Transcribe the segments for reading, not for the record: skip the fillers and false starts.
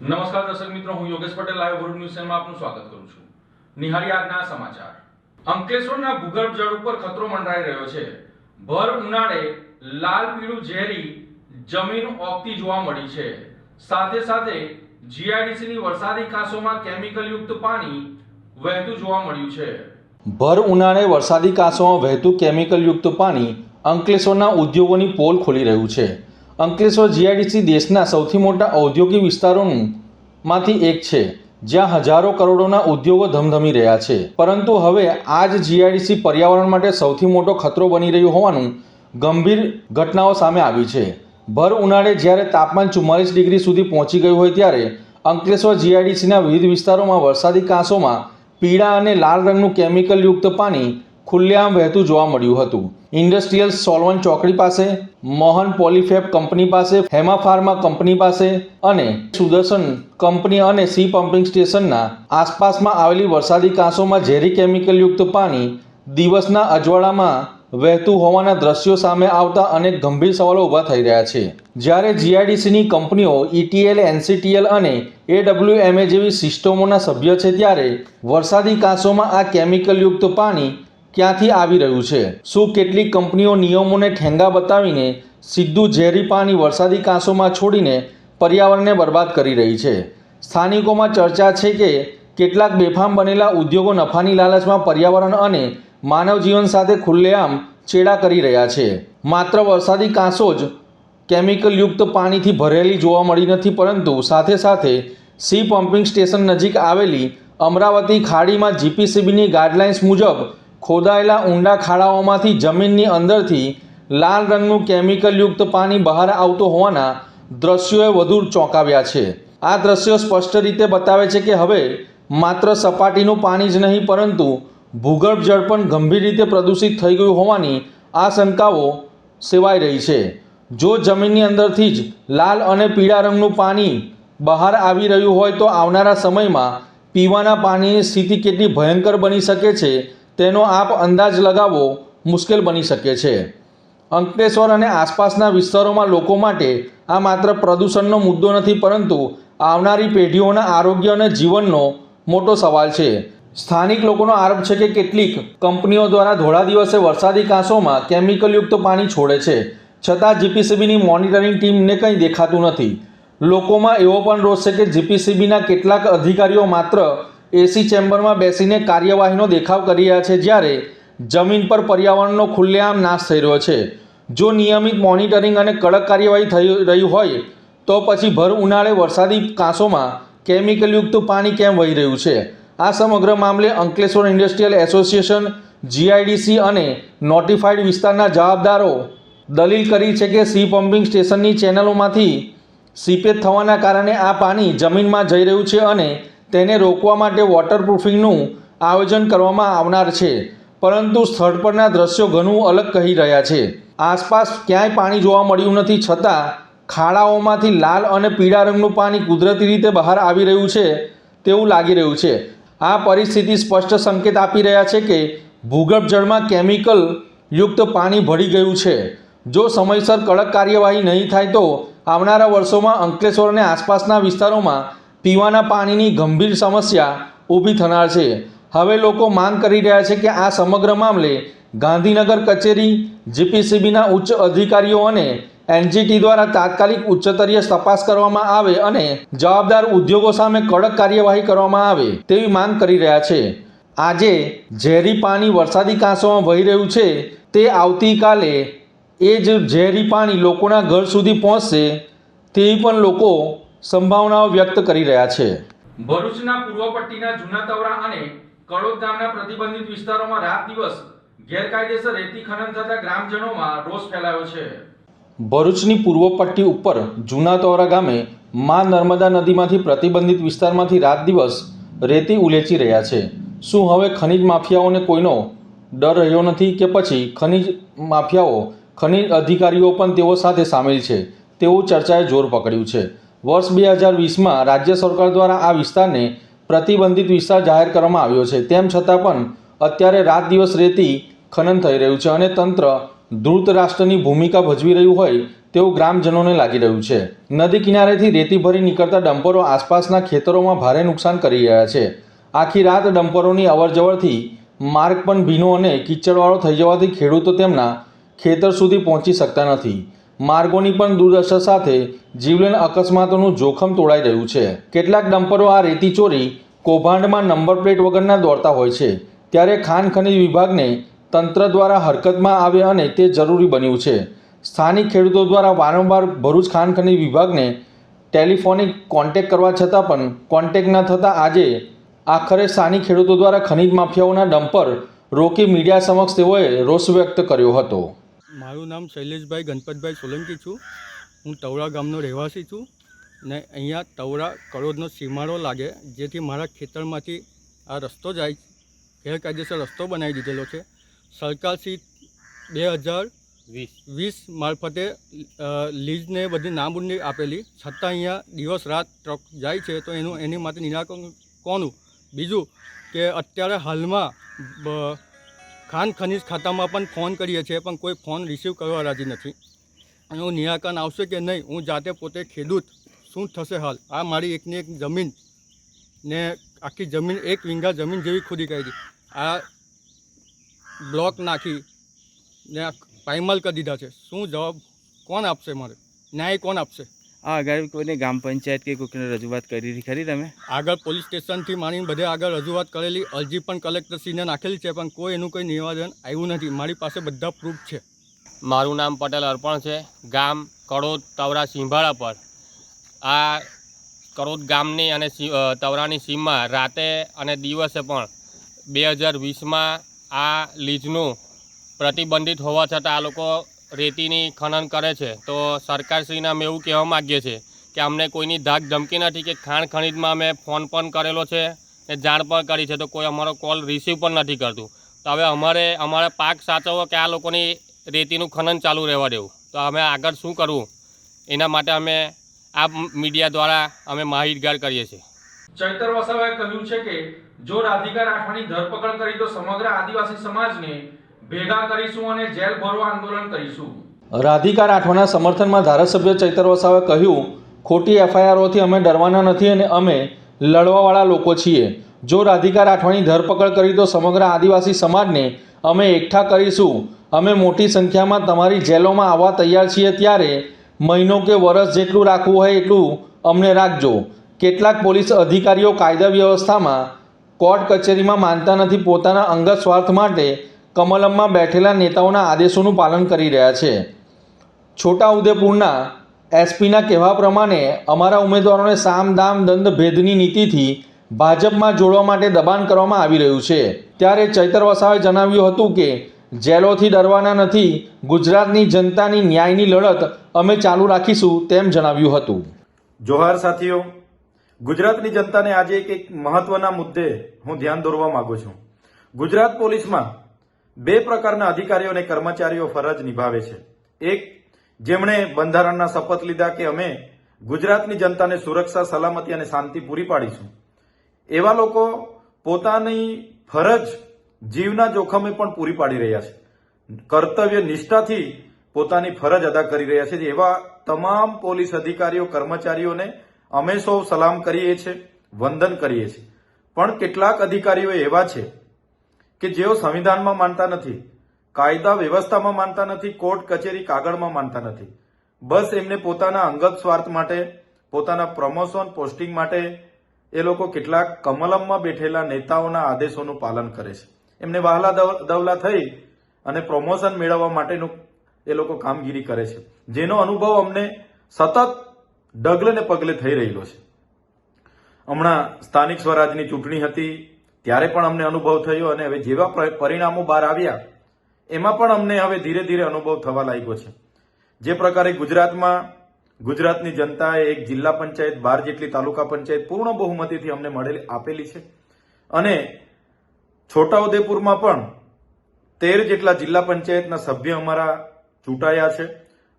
નમસ્કાર દર્શક મિત્રો, હું યોગેશ પટેલ લાઈવ ભરૂચ ન્યૂઝ ચેનલમાં આપનું સ્વાગત કરું છું. નિહાળી આજના સમાચાર. અંકલેશ્વરના ભૂગર્ભ જળ ઉપર ખતરો મંડરાઈ રહ્યો છે. ભર ઉનાળે લાલ પીળું ઝેરી જમીન ઓગતી જોવા મળી છે. સાથે સાથે જીઆઈડીસીની વરસાદી કાંસોમાં કેમિકલ યુક્ત પાણી વહેતું જોવા મળ્યું છે. ભર ઉનાળે વરસાદી કાંસોમાં વહેતું કેમિકલ યુક્ત પાણી અંકલેશ્વરના ઉદ્યોગોની પોલ ખોલી રહ્યું છે. અંકલેશ્વર જીઆઈડીસી દેશના સૌથી મોટા ઔદ્યોગિક વિસ્તારોમાંથી એક છે, જ્યાં હજારો કરોડોના ઉદ્યોગો ધમધમી રહ્યા છે. પરંતુ હવે આ જ જીઆઈડીસી પર્યાવરણ માટે સૌથી મોટો ખતરો બની રહ્યું હોવાનું ગંભીર ઘટનાઓ સામે આવી છે. ભર ઉનાળે જ્યારે તાપમાન 44 ડિગ્રી સુધી પહોંચી ગયું હોય ત્યારે અંકલેશ્વર જીઆઈડીસીના વિવિધ વિસ્તારોમાં વરસાદી કાંસોમાં પીળા અને લાલ રંગનું કેમિકલ યુક્ત પાણી ખુલ્લેઆમ વહેતું જોવા મળ્યું હતું. ઇન્ડસ્ટ્રીયલ સોલવન્ટ ચોકડી પાસે, મોહન પોલીફેબ કંપની પાસે, હેમા ફાર્મા કંપની પાસે અને સુદર્શન કંપની અને સી પમ્પિંગ સ્ટેશનના આસપાસમાં આવેલી વરસાદી કાંસોમાં ઝેરી કેમિકલ યુક્ત પાણી દિવસના અજવાળામાં વહેતું હોવાના દ્રશ્યો સામે આવતા અનેક ગંભીર સવાલો ઊભા થઈ રહ્યા છે. જ્યારે જીઆઈડીસીની કંપનીઓ ETL, NCTL અને AWMA જેવી સિસ્ટમોના સભ્ય છે, ત્યારે વરસાદી કાંસોમાં આ કેમિકલ યુક્ત પાણી ક્યાંથી આવી રહ્યું છે? શું કેટલીક કંપનીઓ નિયમોને ઠેંગા બતાવીને સીધું ઝેરી પાણી વરસાદી કાંસોમાં છોડીને પર્યાવરણને બરબાદ કરી રહી છે? સ્થાનિકોમાં ચર્ચા છે કે કેટલાક બેફામ બનેલા ઉદ્યોગો નફાની લાલચમાં પર્યાવરણ અને માનવ જીવન સાથે ખુલ્લેઆમ ચેડા કરી રહ્યા છે. માત્ર વરસાદી કાંસો જ કેમિકલ યુક્ત પાણીથી ભરેલી જોવા મળી નથી, પરંતુ સાથે સાથે સી પમ્પિંગ સ્ટેશન નજીક આવેલી અમરાવતી ખાડીમાં જીપીસીબીની ગાઈડલાઇન્સ મુજબ ખોદાયેલા ઊંડા ખાડાઓમાંથી જમીનની અંદરથી લાલ રંગનું કેમિકલ યુક્ત પાણી બહાર આવતું હોવાના દ્રશ્યોએ વધુ ચોંકાવ્યા છે. આ દ્રશ્યો સ્પષ્ટ રીતે બતાવે છે કે હવે માત્ર સપાટીનું પાણી જ નહીં, પરંતુ ભૂગર્ભ જળ પણ ગંભીર રીતે પ્રદૂષિત થઈ ગયું હોવાની આશંકાઓ સેવાઈ રહી છે. જો જમીનની અંદરથી જ લાલ અને પીળા રંગનું પાણી બહાર આવી રહ્યું હોય તો આવનારા સમયમાં પીવાના પાણીની સ્થિતિ કેટલી ભયંકર બની શકે છે તેનો આપ અંદાજ લગાવવો મુશ્કેલ બની શકે છે. અંકલેશ્વર અને આસપાસના વિસ્તારોમાં લોકો માટે આ માત્ર પ્રદૂષણનો મુદ્દો નથી, પરંતુ આવનારી પેઢીઓના આરોગ્ય અને જીવનનો મોટો સવાલ છે. સ્થાનિક લોકોનો આરોપ છે કે કેટલીક કંપનીઓ દ્વારા ધોળા દિવસે વરસાદી કાંસોમાં કેમિકલ યુક્ત પાણી છોડે છે, છતાં જીપીસીબીની મોનિટરિંગ ટીમને કંઈ દેખાતું નથી. લોકોમાં એવો પણ રોષ છે કે જીપીસીબીના કેટલાક અધિકારીઓ માત્ર એસી ચેમ્બરમાં બેસીને કાર્યવાહીનો દેખાવ કરી રહ્યા છે, જ્યારે જમીન પર પર્યાવરણનો ખુલ્લેઆમ નાશ થઈ રહ્યો છે. જો નિયમિત મોનિટરિંગ અને કડક કાર્યવાહી થઈ રહી હોય તો પછી ભર ઉનાળે વરસાદી કાંસોમાં કેમિકલ યુક્ત પાણી કેમ વહી રહ્યું છે? આ સમગ્ર મામલે અંકલેશ્વર ઇન્ડસ્ટ્રીયલ એસોસિએશન, જીઆઈડીસી અને નોટિફાઈડ વિસ્તારના જવાબદારો દલીલ કરી છે કે સી પમ્પિંગ સ્ટેશનની ચેનલોમાંથી સીપેજ થવાના કારણે આ પાણી જમીનમાં જઈ રહ્યું છે અને તેને રોકવા માટે વોટરપ્રૂફિંગનું આયોજન કરવામાં આવનાર છે. પરંતુ સ્થળ પરના દ્રશ્યો ઘણું અલગ કહી રહ્યા છે. આસપાસ ક્યાંય પાણી જોવા મળ્યું નથી, છતાં ખાડાઓમાંથી લાલ અને પીળા રંગનું પાણી કુદરતી રીતે બહાર આવી રહ્યું છે તેવું લાગી રહ્યું છે. આ પરિસ્થિતિ સ્પષ્ટ સંકેત આપી રહ્યા છે કે ભૂગર્ભ જળમાં કેમિકલ યુક્ત પાણી ભળી ગયું છે. જો સમયસર કડક કાર્યવાહી નહીં થાય તો આવનારા વર્ષોમાં અંકલેશ્વર અને આસપાસના વિસ્તારોમાં પીવાના પાણીની ગંભીર સમસ્યા ઊભી થનાર છે. હવે લોકો માંગ કરી રહ્યા છે કે આ સમગ્ર મામલે ગાંધીનગર કચેરી, જીપીસીબીના ઉચ્ચ અધિકારીઓ અને એનજીટી દ્વારા તાત્કાલિક ઉચ્ચસ્તરીય તપાસ કરવામાં આવે અને જવાબદાર ઉદ્યોગો સામે કડક કાર્યવાહી કરવામાં આવે તેવી માંગ કરી રહ્યા છે. આજે ઝેરી પાણી વરસાદી કાંસોમાં વહી રહ્યું છે, તે આવતીકાલે એ જ ઝેરી પાણી લોકોના ઘર સુધી પહોંચશે તેવી પણ લોકો સંભાવનાઓ વ્યક્ત કરી રહ્યા છે. ભરૂચના પૂર્વ પટ્ટીના જૂના તવરા અને કડોદ ગામના પ્રતિબંધિત વિસ્તારોમાં રાત દિવસ ગેરકાયદેસર રેતી ખનન થતા ગ્રામજનોમાં રોષ ફેલાયો છે. ભરૂચની પૂર્વ પટ્ટી ઉપર જૂના તવરા ગામે મા નર્મદા નદીમાંથી પ્રતિબંધિત વિસ્તારમાંથી રાત દિવસ રેતી ઉલેચી રહ્યા છે. શું હવે ખનિજ માફિયાઓને કોઈનો ડર રહ્યો નથી કે પછી ખનિજ માફિયાઓ, ખનિજ અધિકારીઓ પણ તેઓ સાથે સામેલ છે તેવું ચર્ચાએ જોર પકડ્યું છે. વર્ષ 2020માં રાજ્ય સરકાર દ્વારા આ વિસ્તારને પ્રતિબંધિત વિસ્તાર જાહેર કરવામાં આવ્યો છે. તેમ છતાં પણ અત્યારે રાત દિવસ રેતી ખનન થઈ રહ્યું છે અને તંત્ર ધૃત રાષ્ટ્રની ભૂમિકા ભજવી રહ્યું હોય તેવું ગ્રામજનોને લાગી રહ્યું છે। નદી કિનારેથી રેતી ભરી નીકળતા ડમ્પરો આસપાસના ખેતરોમાં ભારે નુકસાન કરી રહ્યા છે। આખી રાત ડમ્પરોની અવરજવરથી માર્ગ પણ ભીનો અને કીચડવાળો થઈ જવાથી ખેડૂતો તેમના ખેતર સુધી પહોંચી શકતા નથી। માર્ગોની પણ દુર્દશા સાથે જીવલેણ અકસ્માતોનું જોખમ તોળાઈ રહ્યું છે। કેટલાક ડમ્પરો આ રેતી ચોરી કૌભાંડમાં નંબર પ્લેટ વગરના દોડતા હોય છે, ત્યારે ખાણ ખનીજ વિભાગને તંત્ર દ્વારા હરકતમાં આવે અને તે જરૂરી બન્યું છે। સ્થાનિક ખેડૂતો દ્વારા વારંવાર ભરૂચ ખાણ ખનીજ વિભાગને ટેલિફોનિક કોન્ટેક્ટ કરવા છતાં પણ કોન્ટેક્ટ ન થતાં આજે આખરે સ્થાનિક ખેડૂતો દ્વારા ખનીજ માફિયાઓના ડમ્પર રોકી મીડિયા સમક્ષ તેઓએ રોષ વ્યક્ત કર્યો હતો। મારું નામ શૈલેષભાઈ ગણપતભાઈ સોલંકી છું। હું તવરા ગામનો રહેવાસી છું ને અહીંયા તવરા કરોડનો સીમાડો લાગે, જેથી મારા ખેતરમાંથી આ રસ્તો જાય, ગેરકાયદેસર રસ્તો બનાવી દીધેલો છે। સરકારશ્રી 2020 મારફતે લીઝને બધી નાબૂદી આપેલી, છતાં અહીંયા દિવસ રાત ટ્રક જાય છે, તો એની માટે નિરાકરણ કોનું? બીજું કે અત્યારે હાલમાં ખાણ ખનીજ ખાતામાં પણ ફોન કરીએ છીએ, પણ કોઈ ફોન રિસીવ કરવા રાજી નથી। એનું નિરાકરણ આવશે કે નહીં? હું જાતે પોતે ખેડૂત, શું થશે હાલ? આ મારી એકની એક જમીન ને આખી જમીન 1 વીંગા જમીન જેવી ખોદી કાઢી, આ બ્લોક નાખી ને પાયમાલ કરી દીધા છે। શું જવાબ કોણ આપશે? મારે ન્યાય કોણ આપશે? આ આગળ કોઈને ગ્રામ પંચાયત કે કોઈને રજૂઆત કરી હતી ખરી તમે? આગળ પોલીસ સ્ટેશનથી માંડીને બધે આગળ રજૂઆત કરેલી, અરજી પણ કલેક્ટરશ્રીને નાખેલી છે, પણ કોઈ એનું કોઈ નિવેદન આવ્યું નથી। મારી પાસે બધા પ્રૂફ છે। મારું નામ પટેલ અર્પણ છે, ગામ કડોદ તવરા સિંભાળા પર। આ કડોદ ગામની અને તવરાની સીમમાં રાતે અને દિવસે પણ 2020માં આ લીઝનું પ્રતિબંધિત હોવા છતાં આ લોકો રેતીની ખનન કરે છે। તો સરકારશ્રીને અમે એવું કહેવા માગીએ છીએ કે અમને કોઈની ધાક ધમકી નથી કે ખાણ ખનીજમાં અમે ફોન પણ કરેલો છે ને જાણ પણ કરી છે, તો કોઈ અમારો કોલ રિસીવ પણ નથી કરતું। તો હવે અમારે પાક સાચવવો કે આ લોકોની રેતીનું ખનન ચાલુ રહેવા દેવું? તો અમે આગળ શું કરવું એના માટે અમે આ મીડિયા દ્વારા અમે માહિતગાર કરીએ છીએ। ચૈતર વસાવાએ કહ્યું છે કે જો રાધિકા રાઠવાની ધરપકડ કરી તો સમગ્ર આદિવાસી સમાજને ભેગા કરીશું અને જેલ ભરો આંદોલન કરીશું। રાધિકા રાઠવાના સમર્થનમાં ધારાસભ્ય ચૈતર વસાવાએ કહ્યું, ખોટી એફઆઈઆરોથી અમે ડરવાના નથી અને અમે લડવાવાળા લોકો છીએ। જો રાધિકા રાઠવાની ધરપકડ કરી તો સમગ્ર આદિવાસી સમાજને અમે એકઠા કરીશું। અમે મોટી સંખ્યામાં તમારી જેલોમાં આવવા તૈયાર છીએ, ત્યારે મહિનો કે વર્ષ જેટલું રાખવું હોય એટલું અમને રાખજો। કેટલાક પોલીસ અધિકારીઓ કાયદા વ્યવસ્થામાં કોર્ટ કચેરીમાં માનતા નથી, પોતાના અંગત સ્વાર્થ માટે કમલમમાં બેઠેલા નેતાઓના આદેશોનું પાલન કરી રહ્યા છે। છોટાઉદેપુરના એસપીના કહેવા પ્રમાણે અમારા ઉમેદવારોને સામ દામ દંડ ભેદની નીતિથી ભાજપમાં જોડવા માટે દબાણ કરવામાં આવી રહ્યું છે। ત્યારે ચૈતર વસાવાએ જણાવ્યું હતું કે જેલોથી ડરવાના નથી, ગુજરાતની જનતાની ન્યાયની લડત અમે ચાલુ રાખીશું તેમ જણાવ્યું હતું। જોહાર સાથીઓ, ગુજરાતની જનતાને આજે એક મહત્વના મુદ્દે હું ધ્યાન દોરવા માંગુ છું। ગુજરાત પોલીસમાં 2 પ્રકારના અધિકારીઓ અને કર્મચારીઓ ફરજ નિભાવે છે। એક, જેમણે બંધારણના શપથ લીધા કે અમે ગુજરાતની જનતાને સુરક્ષા, સલામતી અને શાંતિ પૂરી પાડીશું। એવા લોકો પોતાની ફરજ જીવના જોખમે પણ પૂરી પાડી રહ્યા છે, કર્તવ્ય નિષ્ઠાથી પોતાની ફરજ અદા કરી રહ્યા છે। એવા તમામ પોલીસ અધિકારીઓ, કર્મચારીઓને અમે સૌ સલામ કરીએ છીએ, વંદન કરીએ છીએ। પણ કેટલાક અધિકારીઓ એવા છે કે જેઓ સંવિધાનમાં માનતા નથી, કાયદા વ્યવસ્થામાં માનતા નથી, કોર્ટ કચેરી કાગળમાં માનતા નથી। બસ એમને પોતાના અંગત સ્વાર્થ માટે, પોતાના પ્રમોશન પોસ્ટિંગ માટે એ લોકો કેટલાક કમલમમાં બેઠેલા નેતાઓના આદેશોનું પાલન કરે છે। એમને વહાલા દવલા થઈ અને પ્રમોશન મેળવવા માટેનું એ લોકો કામગીરી કરે છે, જેનો અનુભવ અમને સતત ડગલે ને પગલે થઈ રહેલો છે। હમણાં સ્થાનિક સ્વરાજની ચૂંટણી હતી ત્યારે પણ અમને અનુભવ થયો, અને હવે જેવા પરિણામો બહાર આવ્યા એમાં પણ અમને હવે ધીરે ધીરે અનુભવ થવા લાગ્યો છે। જે પ્રકારે ગુજરાતની જનતાએ એક જિલ્લા પંચાયત, 12 જેટલી તાલુકા પંચાયત પૂર્ણ બહુમતીથી અમને આપેલી છે, અને છોટાઉદેપુરમાં પણ 13 જેટલા જિલ્લા પંચાયતના સભ્ય અમારા ચૂંટાયા છે।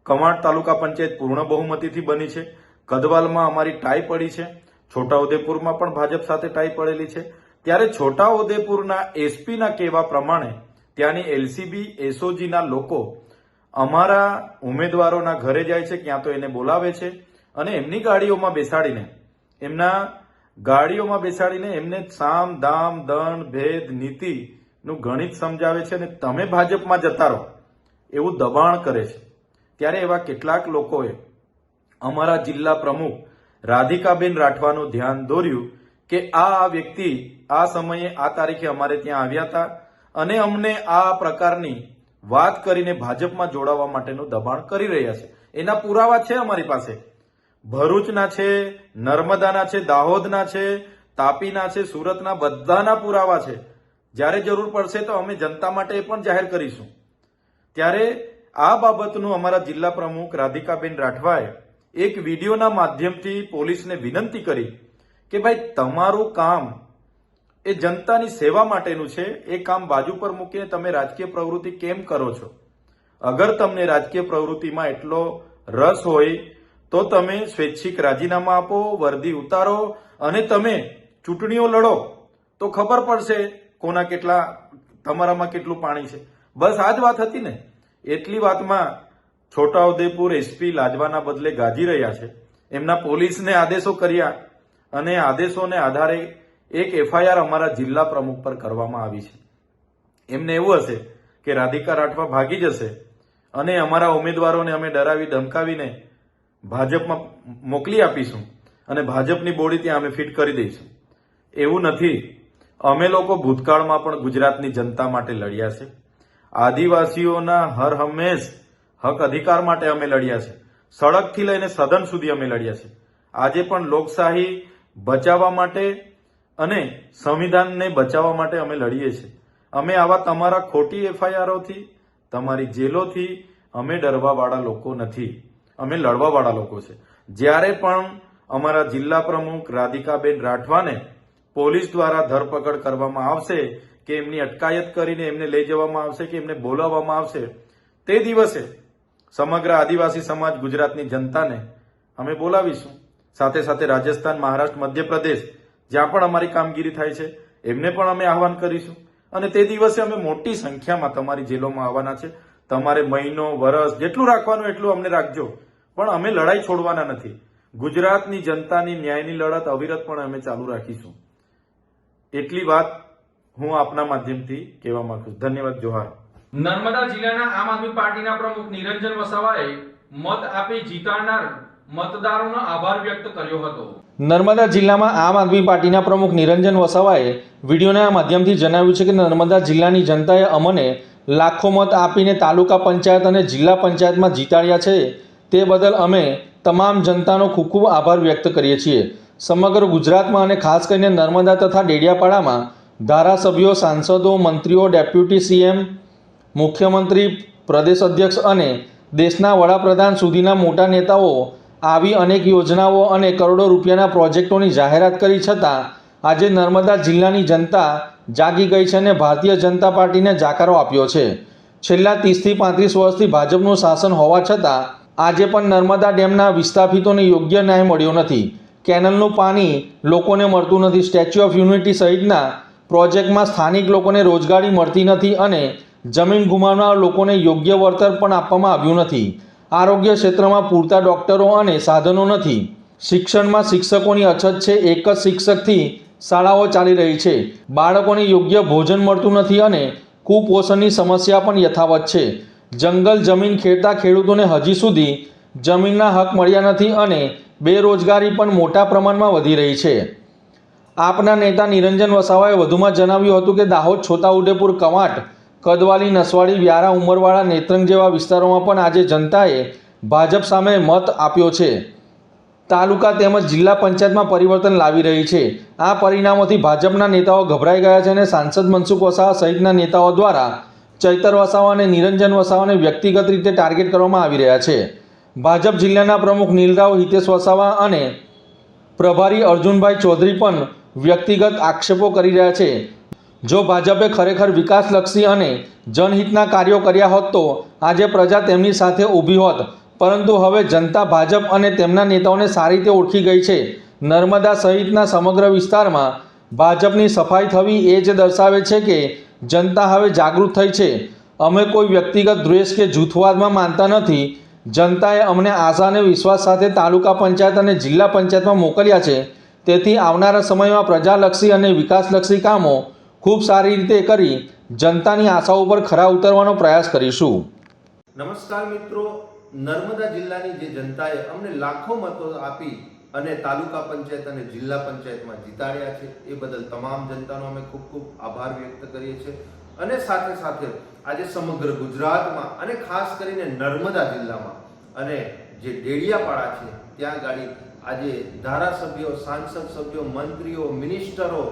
કવાંટ તાલુકા પંચાયત પૂર્ણ બહુમતીથી બની છે। કદવાલમાં અમારી ટાઈ પડી છે। છોટાઉદેપુરમાં પણ ભાજપ સાથે ટાઈ પડેલી છે। ત્યારે છોટાઉદેપુરના એસપીના કહેવા પ્રમાણે ત્યાંની એલસીબી, એસઓજીના લોકો અમારા ઉમેદવારોના ઘરે જાય છે, ક્યાં તો એને બોલાવે છે અને એમની ગાડીઓમાં બેસાડીને એમને સામ દામ દંડ ભેદ નીતિનું ગણિત સમજાવે છે અને તમે ભાજપમાં જતા રહો એવું દબાણ કરે છે. ત્યારે એવા કેટલાક લોકોએ અમારા જિલ્લા પ્રમુખ રાધિકાબેન રાઠવાનું ધ્યાન દોર્યું કે આ વ્યક્તિ આ સમયે આ તારીખે અમારે ત્યાં આવ્યા હતા અને અમને આ પ્રકારની વાત કરીને ભાજપમાં જોડાવા માટેનું દબાણ કરી રહ્યા છે. એના પુરાવા છે અમારી પાસે. ભરૂચના છે, નર્મદાના છે, દાહોદના છે, તાપીના છે, સુરતના બધાના પુરાવા છે. જ્યારે જરૂર પડશે તો અમે જનતા માટે એ પણ જાહેર કરીશું. ત્યારે આ બાબતનું અમારા જિલ્લા પ્રમુખ રાધિકાબેન રાઠવાએ એક વિડીયોના માધ્યમથી પોલીસને વિનંતી કરી કે ભાઈ તમારું કામ એ જનતાની સેવા માટેનું છે, એ કામ બાજુ પર મૂકીને તમે રાજકીય પ્રવૃત્તિ કેમ કરો છો? અગર તમને રાજકીય પ્રવૃત્તિમાં એટલો રસ હોય તો તમે સ્વૈચ્છિક રાજીનામા આપો, વર્દી ઉતારો અને તમે ચૂંટણીઓ લડો તો ખબર પડશે કોના કેટલા તમારામાં કેટલું પાણી છે. બસ આ જ વાત હતી ને. એટલી વાતમાં છોટાઉદેપુર એસપી લાજવાના બદલે ગાજી રહ્યા છે. એમના પોલીસને આદેશો કર્યા અને આદેશોને આધારે એક એફઆઈઆર અમારા જિલ્લા પ્રમુખ પર કરવામાં આવી છે. એમને એવું હશે કે રાધિકા રાઠવા ભાગી જશે અને અમારા ઉમેદવારોને અમે ડરાવી ધમકાવીને ભાજપમાં મોકલી આપીશું અને ભાજપની બોડી ત્યાં અમે ફિટ કરી દઈશું. એવું નથી. અમે લોકો ભૂતકાળમાં પણ ગુજરાતની જનતા માટે લડ્યા છે. આદિવાસીઓના હર હંમેશ હક અધિકાર માટે અમે લડ્યા છે. સડકથી લઈને સદન સુધી અમે લડ્યા છે. આજે પણ લોકશાહી બચાવવા માટે અને સંવિધાનને બચાવવા માટે અમે લડીએ છીએ. અમે આવા તમારા ખોટી એફઆઈઆરોથી, તમારી જેલોથી અમે ડરવાવાળા લોકો નથી. અમે લડવાવાળા લોકો છે. જ્યારે પણ અમારા જિલ્લા પ્રમુખ રાધિકાબેન રાઠવાને પોલીસ દ્વારા ધરપકડ કરવામાં આવશે કે એમની અટકાયત કરીને એમને લઈ જવામાં આવશે કે એમને બોલાવવામાં આવશે, તે દિવસે સમગ્ર આદિવાસી સમાજ ગુજરાતની જનતાને અમે બોલાવીશું. સાથે સાથે રાજસ્થાન, મહારાષ્ટ્ર, મધ્યપ્રદેશ જ્યાં પણ અમારી કામગીરી થાય છે એમને પણ અમે આહવાન કરીશું અને તે દિવસે અમે મોટી સંખ્યામાં તમારી જેલોમાં આવવાના છે. તમારે મહિનો, વરસ જેટલું રાખવાનું એટલું અમને રાખજો, પણ અમે લડાઈ છોડવાના નથી. ગુજરાતની જનતાની ન્યાયની લડત અવિરતપણે અમે ચાલુ રાખીશું. એટલી વાત હું આપના માધ્યમથી કહેવા માંગુ છું. ધન્યવાદ. જોહાર. નર્મદા જિલ્લાના આમ આદમી પાર્ટીના પ્રમુખ નિરંજન વસાવાએ મત આપી જીતાડનાર મતદારોનો આભાર વ્યક્ત કર્યો હતો. નર્મદા જિલ્લામાં આમ આદમી પાર્ટીના પ્રમુખ નિરંજન વસાવાએ વિડીયોના માધ્યમથી જણાવ્યું છે કે નર્મદા જિલ્લાની જનતાએ અમને લાખો મત આપીને તાલુકા પંચાયત અને જિલ્લા પંચાયતમાં જીતાડ્યા છે. તે બદલ અમે તમામ જનતાનો ખૂબ ખૂબ આભાર વ્યક્ત કરીએ છીએ. સમગ્ર ગુજરાતમાં અને ખાસ કરીને નર્મદા તથા ડેડિયાપાડામાં ધારાસભ્યો, સાંસદો, મંત્રીઓ, ડેપ્યુટી સીએમ, મુખ્યમંત્રી, પ્રદેશ અધ્યક્ષ અને દેશના વડાપ્રધાન સુધીના મોટા નેતાઓ આવી અનેક યોજનાઓ અને કરોડો રૂપિયાના પ્રોજેક્ટોની જાહેરાત કરી છતાં આજે નર્મદા જિલ્લાની જનતા જાગી ગઈ છે અને ભારતીય જનતા પાર્ટીને જાકારો આપ્યો છે. છેલ્લા 30થી 35 વર્ષથી ભાજપનું શાસન હોવા છતાં આજે પણ નર્મદા ડેમના વિસ્થાપિતોને યોગ્ય ન્યાય મળ્યો નથી. કેનલનું પાણી લોકોને મળતું નથી. સ્ટેચ્યુ ઓફ યુનિટી સહિતના પ્રોજેક્ટમાં સ્થાનિક લોકોને રોજગારી મળતી નથી અને જમીન ગુમાવનાર લોકોને યોગ્ય વળતર પણ આપવામાં આવ્યું નથી. આરોગ્ય ક્ષેત્રમાં પૂરતા ડૉક્ટરો અને સાધનો નથી. શિક્ષણમાં શિક્ષકોની અછત છે. એક જ શિક્ષકથી શાળાઓ ચાલી રહી છે. બાળકોને યોગ્ય ભોજન મળતું નથી અને કુપોષણની સમસ્યા પણ યથાવત છે. જંગલ જમીન ખેડતા ખેડૂતોને હજી સુધી જમીનના હક મળ્યા નથી અને બેરોજગારી પણ મોટા પ્રમાણમાં વધી રહી છે. આપના નેતા નિરંજન વસાવાએ વધુમાં જણાવ્યું હતું કે દાહોદ, છોટાઉદેપુર, કવાંટ, કદવાલી, નસવાડી, વ્યારા, ઉમરવાડા, નેત્રંગ જેવા વિસ્તારોમાં પણ આજે જનતાએ ભાજપ સામે મત આપ્યો છે. તાલુકા તેમજ જિલ્લા પંચાયતમાં પરિવર્તન લાવી રહી છે. આ પરિણામોથી ભાજપના નેતાઓ ગભરાઈ ગયા છે અને સાંસદ મનસુખ વસાવા સહિતના નેતાઓ દ્વારા ચૈતર વસાવા અને નિરંજન વસાવાને વ્યક્તિગત રીતે ટાર્ગેટ કરવામાં આવી રહ્યા છે. ભાજપ જિલ્લાના પ્રમુખ નીલરાવ, હિતેશ વસાવા અને પ્રભારી અર્જુનભાઈ ચૌધરી પણ વ્યક્તિગત આક્ષેપો કરી રહ્યા છે. જો ભાજપે ખરેખર વિકાસલક્ષી અને જનહિતના કાર્યો કર્યા હોત તો આજે પ્રજા તેમની સાથે ઊભી હોત, પરંતુ હવે જનતા ભાજપ અને તેમના નેતાઓને સારી રીતે ઓળખી ગઈ છે. નર્મદા સહિતના સમગ્ર વિસ્તારમાં ભાજપની સફાઈ થવી એ જ દર્શાવે છે કે જનતા હવે જાગૃત થઈ છે. અમે કોઈ વ્યક્તિગત દ્વેષ કે જૂથવાદમાં માનતા નથી. જનતાએ અમને આશા અને વિશ્વાસ સાથે તાલુકા પંચાયત અને જિલ્લા પંચાયતમાં મોકલ્યા છે. તેથી આવનારા સમયમાં પ્રજાલક્ષી અને વિકાસલક્ષી કામો ખૂબ સારી રીતે કરી જનતાની આશાઓ પર ખરા ઉતરવાનો પ્રયાસ કરીશું. નમસ્કાર મિત્રો, નર્મદા જિલ્લાની જે જનતાએ અમને લાખો મતો આપી અને તાલુકા પંચાયત અને જિલ્લા પંચાયતમાં જીતાડ્યા છે એ બદલ તમામ જનતાનો અમે ખૂબ ખૂબ આભાર વ્યક્ત કરીએ છીએ. અને સાથે સાથે આજે સમગ્ર ગુજરાતમાં અને ખાસ કરીને નર્મદા જિલ્લામાં અને જે ડેડિયાપાડા છે ત્યાં ગાડી આજે ધારાસભ્યો, સાંસદ સભ્યો, મંત્રીઓ, મિનિસ્ટરો,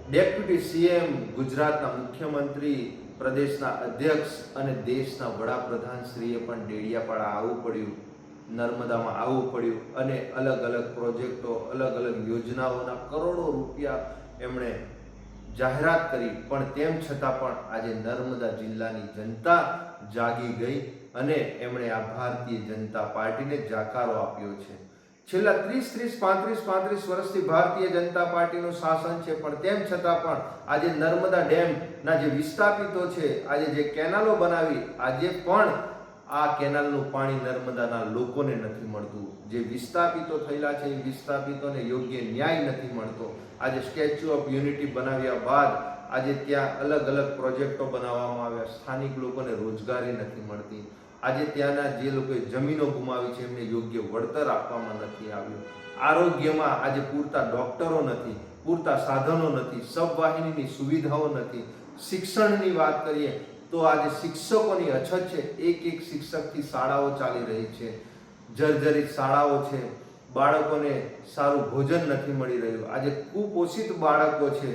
ડેપ્યુટી સીએમ, ગુજરાતના મુખ્યમંત્રી, પ્રદેશના અધ્યક્ષ અને દેશના વડાપ્રધાનશ્રીએ પણ ડેડિયાપાડા આવવું પડ્યું, નર્મદામાં આવવું પડ્યું અને અલગ અલગ પ્રોજેક્ટો, અલગ અલગ યોજનાઓના કરોડો રૂપિયા એમણે જાહેરાત કરી. પણ તેમ છતાં પણ આજે નર્મદા જિલ્લાની જનતા જાગી ગઈ અને એમણે આ ભારતીય જનતા પાર્ટીને જાકારો આપ્યો છે. છેલ્લા 35 વર્ષથી ભારતીય જનતા પાર્ટીનું શાસન છે, પણ તેમ છતાં પણ આજે નર્મદા ડેમના જે વિસ્થાપિતો છે, આજે જે કેનાલો બનાવી, આજે પણ આ કેનાલનું પાણી નર્મદાના લોકોને નથી મળતું. જે વિસ્થાપિતો થયેલા છે એ વિસ્થાપિતોને યોગ્ય ન્યાય નથી મળતો. આજે સ્ટેચ્યુ ઓફ યુનિટી બનાવ્યા બાદ આજે ત્યાં અલગ અલગ પ્રોજેક્ટો બનાવવામાં આવ્યા, સ્થાનિક લોકોને રોજગારી નથી મળતી. આજે ત્યાંના જે લોકોએ જમીનો ગુમાવી છે એમને યોગ્ય વળતર આપવામાં નથી આવ્યું. આરોગ્યમાં આજે પૂરતા ડોક્ટરો નથી, પૂરતા સાધનો નથી, સબવાહિનીની સુવિધાઓ નથી. શિક્ષણની વાત કરીએ તો આજે શિક્ષકોની અછત છે. એક શિક્ષકથી શાળાઓ ચાલી રહી છે, જર્જરિત શાળાઓ છે, બાળકોને સારું ભોજન નથી મળી રહ્યું. આજે કુપોષિત બાળકો છે.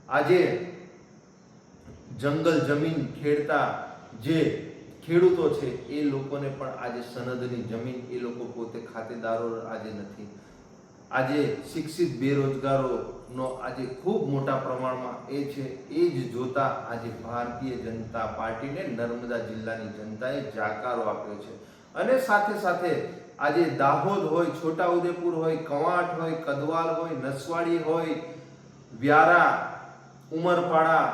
આજે જંગલ જમીન ખેડતા જે ખેડૂતો છે એ લોકોને પણ આજે સનદની જમીન, એ લોકો પોતે ખાતેદારો આજે નથી. આજે શિક્ષિત બેરોજગારોનો આજે ખૂબ મોટા પ્રમાણમાં એ છે. એ જ જોતા આજે ભારતીય જનતા પાર્ટીને નર્મદા જિલ્લાની જનતાએ જાકારો આપ્યો છે. અને સાથે સાથે આજે દાહોદ હોય, છોટાઉદેપુર હોય, કવાંટ હોય, કદવાલ હોય, નસવાડી હોય, વ્યારા, ઉમરપાડા,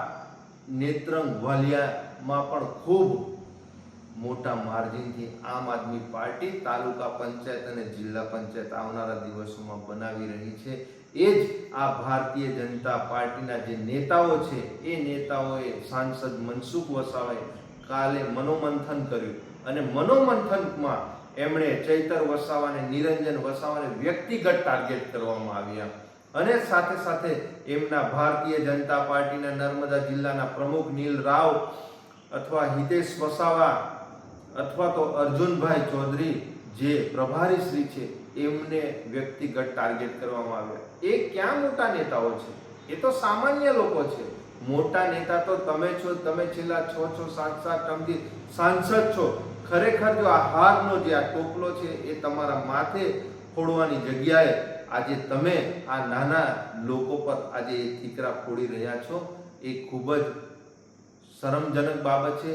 નેત્રંગ, વાલિયામાં પણ ખૂબ મોટા માર્જિનથી આમ આદમી પાર્ટી તાલુકા પંચાયત અને જિલ્લા પંચાયત આવનારા દિવસોમાં બનાવી રહી છે. એ જ આ ભારતીય જનતા પાર્ટીના જે નેતાઓ છે એ નેતાઓએ, સાંસદ મનસુખ વસાવાએ કાલે મનોમંથન કર્યું અને મનોમંથનમાં એમણે ચૈતર વસાવાને, નિરંજન વસાવાને વ્યક્તિગત ટાર્ગેટ કરવામાં આવ્યા. અને સાથે સાથે એમના ભારતીય જનતા પાર્ટીના નર્મદા જિલ્લાના પ્રમુખ નીલ રાવ અથવા હિતેશ વસાવા અથવા તો અર્જુનભાઈ ચૌધરી જે પ્રભારી શ્રી છે એમને વ્યક્તિગત ટાર્ગેટ કરવામાં આવ્યા. એ ક્યાં મોટા નેતાઓ છે? એ તો સામાન્ય લોકો છે. મોટા નેતા તો તમે છો. તમે છેલ્લા 6-7 ટર્મથી સાંસદ છો. ખરેખર જો આ હારનો જે આ ટોપલો છે એ તમારા માથે ફોડવાની જગ્યાએ આજે તમે આ નાના લોકો પર આજે એ ઠીકરા ફોડી રહ્યા છો, એ ખૂબ જ શરમજનક બાબત છે.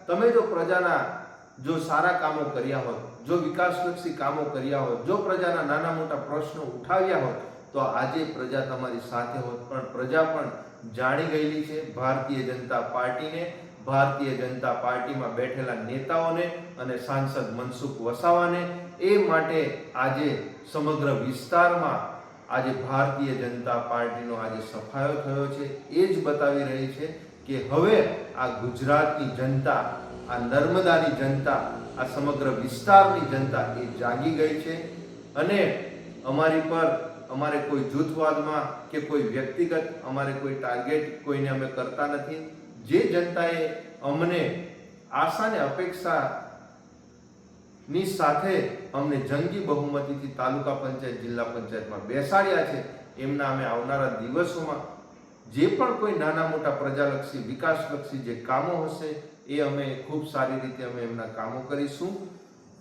તમે જો પ્રજાના જો સારા કામો કર્યા હોત, જો વિકાસલક્ષી કામો કર્યા હોત, જો પ્રજાના નાના મોટા પ્રશ્નો ઉઠાવ્યા હોત તો આજે પ્રજા તમારી સાથે હોત. પણ પ્રજા પણ જાણી ગયેલી છે ભારતીય જનતા પાર્ટીને, ભારતીય જનતા પાર્ટીમાં બેઠેલા નેતાઓને અને સાંસદ મનસુખ વસાવાને. એ માટે આજે સમગ્ર વિસ્તારમાં આજે ભારતીય જનતા પાર્ટીનો આજે સફાયો થયો છે. એ જ બતાવી રહી છે કે હવે આ ગુજરાતની જનતા, આ નર્મદાની જનતા, આ સમગ્ર વિસ્તારની જનતા એ જાગી ગઈ છે. અને અમારી પર અમારે કોઈ જૂથવાદમાં કે કોઈ વ્યક્તિગત અમારે કોઈ ટાર્ગેટ કોઈને અમે કરતા નથી. જે જનતાએ અમને આશા ને અપેક્ષાની સાથે અમને જંગી બહુમતીથી તાલુકા પંચાયત, જિલ્લા પંચાયતમાં બેસાડ્યા છે, એમના અમે આવનારા દિવસોમાં જે પણ કોઈ નાના મોટા પ્રજાલક્ષી, વિકાસલક્ષી જે કામો હશે એ અમે ખૂબ સારી રીતે અમે એમના કામો કરીશું.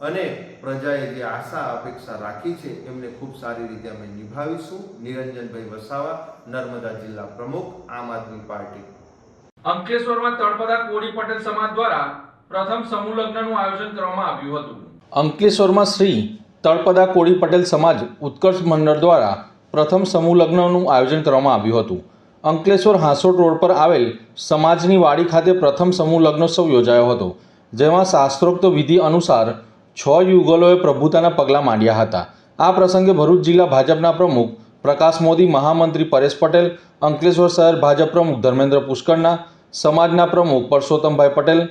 અને પ્રજાએ જે આશા અપેક્ષા રાખી છે એમને ખૂબ સારી રીતે અમે નિભાવીશું. નિરંજનભાઈ વસાવા, નર્મદા જિલ્લા પ્રમુખ, આમ આદમી પાર્ટી. અંકલેશ્વરમાં તળપદા કોળી પટેલ સમાજ દ્વારા પ્રથમ સમૂહ લગ્નનું આયોજન કરવામાં આવ્યું હતું. અંકલેશ્વરમાં શ્રી તળપદા કોળી પટેલ સમાજ ઉત્કર્ષ મંડળ દ્વારા પ્રથમ સમૂહ લગ્નનું આયોજન કરવામાં આવ્યું હતું. અંકલેશ્વર હાંસોટ રોડ પર આવેલ સમાજની વાડી ખાતે પ્રથમ સમૂહ લગ્નોત્સવ યોજાયો હતો, જેમાં શાસ્ત્રોક્ત વિધિ અનુસાર 6 યુગલોએ પ્રભુતાના પગલાં માંડ્યા હતા. આ પ્રસંગે ભરૂચ જિલ્લા ભાજપના પ્રમુખ પ્રકાશ મોદી, મહામંત્રી પરેશ પટેલ, અંકલેશ્વર શહેર ભાજપ પ્રમુખ ધર્મેન્દ્ર પુષ્કરના, સમાજના પ્રમુખ પરસોત્તમભાઈ પટેલ,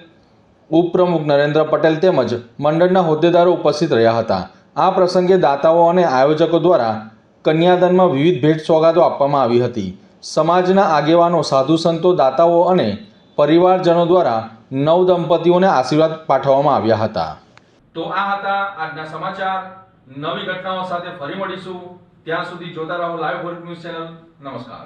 ઉપપ્રમુખ નરેન્દ્ર પટેલ તેમજ મંડળના હોદ્દેદારો ઉપસ્થિત રહ્યા હતા. આ પ્રસંગે દાતાઓ અને આયોજકો દ્વારા કન્યાદાનમાં વિવિધ ભેટ સોગાદો આપવામાં આવી હતી. સમાજના આગેવાનો, સાધુ સંતો, દાતાઓ અને પરિવારજનો દ્વારા નવ દંપતીઓને આશીર્વાદ પાઠવવામાં આવ્યા હતા. તો આ હતા આજના સમાચાર. નવી ઘટનાઓ સાથે ફરી મળીશું. ત્યાં સુધી જોતા રહો લાઈવ ભરૂચ ન્યૂઝ ચેનલ. નમસ્કાર.